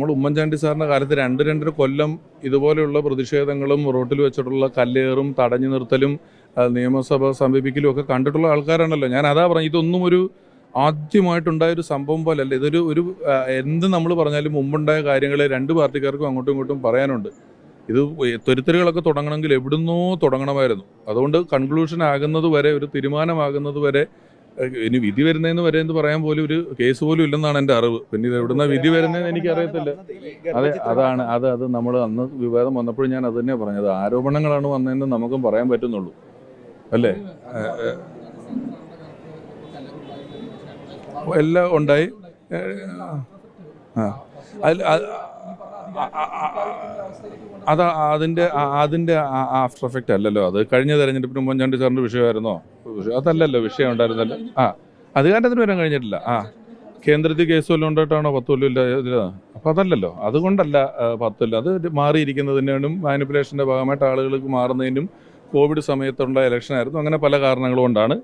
നമ്മൾ ഉമ്മൻചാണ്ടി സാറിൻ്റെ കാലത്ത് 2-2.5 കൊല്ലം ഇതുപോലെയുള്ള പ്രതിഷേധങ്ങളും റോട്ടിൽ വെച്ചിട്ടുള്ള കല്ലേറും തടഞ്ഞു നിർത്തലും നിയമസഭ സമീപിക്കലും ഒക്കെ കണ്ടിട്ടുള്ള ആൾക്കാരാണല്ലോ. ഞാൻ അതാ പറഞ്ഞു, ഇതൊന്നും ഒരു ആദ്യമായിട്ടുണ്ടായൊരു സംഭവം പോലല്ല. ഇതൊരു എന്ത് നമ്മൾ പറഞ്ഞാലും മുമ്പുണ്ടായ കാര്യങ്ങളെ രണ്ട് പാർട്ടിക്കാർക്കും അങ്ങോട്ടും ഇങ്ങോട്ടും പറയാനുണ്ട്. ഇത് തുരുത്തലുകളൊക്കെ തുടങ്ങണമെങ്കിൽ എവിടുന്നോ തുടങ്ങണമായിരുന്നു. അതുകൊണ്ട് കൺക്ലൂഷൻ ആകുന്നത് വരെ, ഒരു തീരുമാനമാകുന്നത് വരെ, ഇനി വിധി വരുന്നതെന്ന് വരെ എന്ന് പറയാൻ പോലും ഒരു കേസ് പോലും ഇല്ലെന്നാണ് എൻ്റെ അറിവ്. പിന്നെ ഇത് എവിടുന്ന വിധി വരുന്നതെന്ന് എനിക്കറിയത്തില്ല. അത് നമ്മൾ അന്ന് വിവാദം വന്നപ്പോഴും ഞാൻ അത് തന്നെയാണ് പറഞ്ഞത്. ആരോപണങ്ങളാണ് വന്നതെന്ന് നമുക്കും പറയാൻ പറ്റുന്നുള്ളൂ, അല്ലേ? എല്ലാം ഉണ്ടായി. അത് അതിൻ്റെ ആഫ്റ്റർ എഫക്റ്റ് അല്ലല്ലോ. അത് കഴിഞ്ഞ തെരഞ്ഞെടുപ്പിന് ഉമ്മൻചാണ്ടി സാറിൻ്റെ വിഷയമായിരുന്നോ? അതല്ലല്ലോ വിഷയം ഉണ്ടായിരുന്നല്ലോ. അധികാരത്തിന് വരാൻ കഴിഞ്ഞിട്ടില്ല. കേന്ദ്രത്തിൽ കേസ് വല്ലതും ഉണ്ടായിട്ടാണോ 10 കൊല്ലം ഇല്ല? അപ്പോൾ അതല്ലല്ലോ, അതുകൊണ്ടല്ല 10 കൊല്ലം. അത് മാറിയിരിക്കുന്നതിനും മാനിപ്പുലേഷൻ്റെ ഭാഗമായിട്ട് ആളുകൾക്ക് മാറുന്നതിനും കോവിഡ് സമയത്തുള്ള ഇലക്ഷനായിരുന്നു. അങ്ങനെ പല കാരണങ്ങൾ കൊണ്ടാണ്